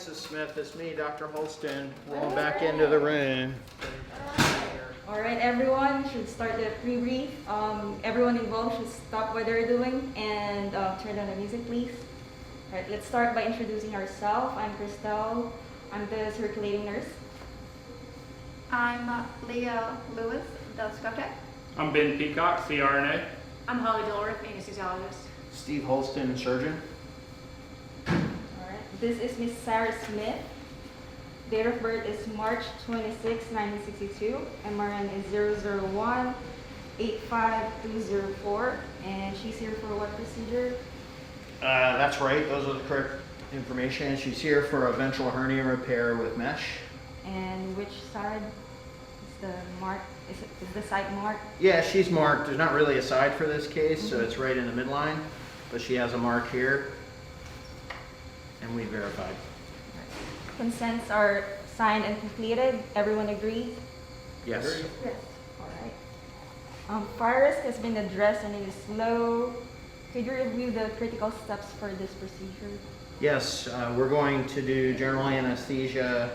Mrs. Smith. It's me, Dr. Holston. Rolling back into the room. All right, everyone should start the pre-brief. Everyone involved should stop what they're doing and turn down the music, please. All right, let's start by introducing ourselves. I'm Christelle. I'm the circulating nurse. I'm Leah Lewis, the scrub tech. I'm Ben Peacock, CRNA. I'm Holly Dilworth, anesthesiologist. Steve Holston, surgeon. All right, this is Miss Sarah Smith. Date of birth is March 26, 1962. MRN is 001-85204. And she's here for what procedure? That's right. Those are the correct information. She's here for a ventral hernia repair with mesh. And which side is the mark? Is the site marked? Yeah, she's marked. There's not really a side for this case, so it's right in the midline. But she has a mark here. And we verified. Consents are signed and completed. Everyone agrees? Yes. Yes. All right. Fire risk has been addressed and it is low. Could you review the critical steps for this procedure? Yes, we're going to do general anesthesia.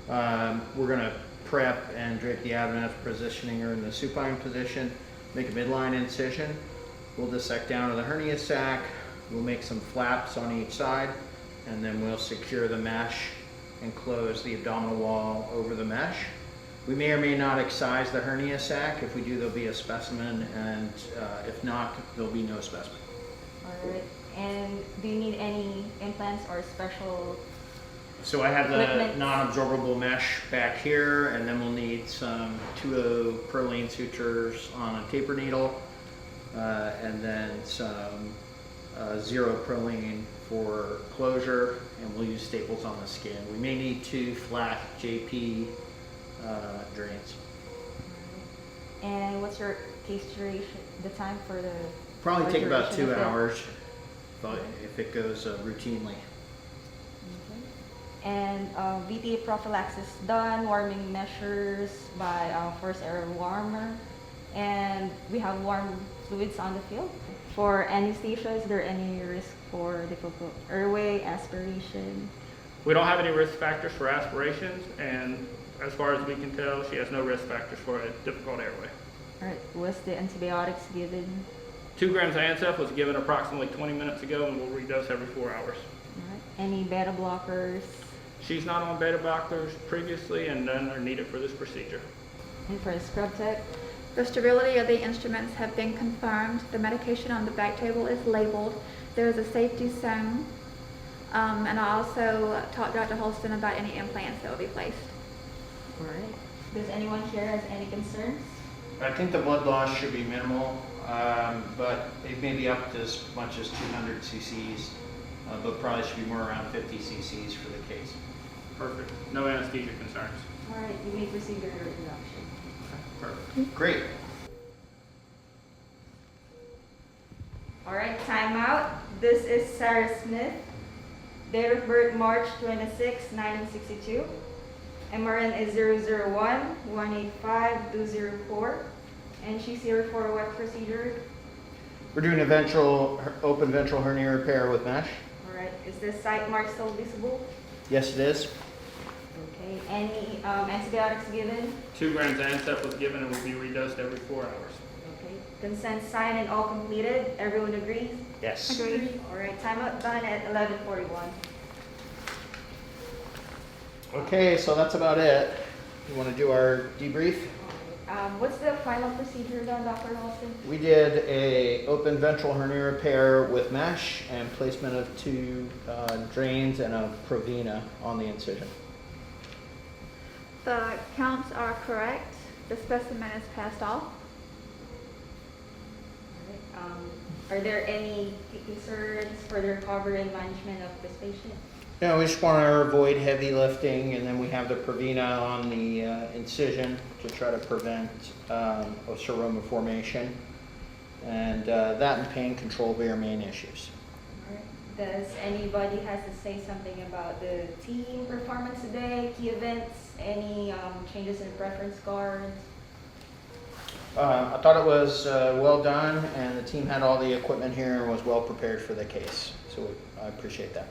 We're going to prep and drape the abdomen, positioning her in the supine position, make a midline incision. We'll dissect down to the hernia sac. We'll make some flaps on each side, and then we'll secure the mesh and close the abdominal wall over the mesh. We may or may not excise the hernia sac. If we do, there'll be a specimen, and if not, there'll be no specimen. All right. And do you need any implants or special? So I have the Equipment. non-absorbable mesh back here, and then we'll need some 2.0 Perlene sutures on a taper needle, and then some 0 Perlene for closure, and we'll use staples on the skin. We may need 2 flat JP drains. And what's your case duration, the time for the? Probably take about duration 2 of it? hours if it goes routinely. Okay. And VTA prophylaxis done, warming measures by forced air warmer, and we have warm fluids on the field. For anesthesia, is there any risk for difficult airway, aspiration? We don't have any risk factors for aspirations, and as far as we can tell, she has no risk factors for a difficult airway. All right, was the antibiotics given? 2 grams of Ancef was given approximately 20 minutes ago, and we'll redose every 4 hours. All right. Any beta blockers? She's not on beta blockers previously, and none are needed for this procedure. And for the scrub tech? The sterility of the instruments have been confirmed. The medication on the back table is labeled. There is a safety zone. And I also talked to Dr. Holston about any implants that will be placed. All right. Does anyone here has any concerns? I think the blood loss should be minimal, but it may be up to as much as 200 cc's, but probably should be more around 50 cc's for the case. Perfect. No anesthesia concerns. All right, you may proceed with your introduction. Perfect. Great. All right, time out. This is Sarah Smith. Date of birth March 26, 1962. MRN is 001-185-204. And she's here for what procedure? We're doing a open ventral hernia repair with mesh. All right, is the site mark still visible? Yes, it is. Okay, any antibiotics given? 2 grams of Ancef was given and will be redosed every 4 hours. Okay, consent signed and all completed. Everyone agrees? Yes. Agreed. All right, timeout done at 11:41. Okay, so that's about it. You want to do our debrief? What's the final procedure done, Dr. Holston? We did a open ventral hernia repair with mesh and placement of 2 drains and a Provena on the incision. The counts are correct. The specimen is passed off. All right, are there any concerns for the recovery and management of this patient? No, we just want to avoid heavy lifting, and then we have the Provena on the incision to try to prevent seroma formation. And that and pain control will be our main issues. All right. Does anybody has to say something about the team performance today, key events, any changes in preference cards? I thought it was well done, and the team had all the equipment here and was well prepared for the case. So I appreciate that.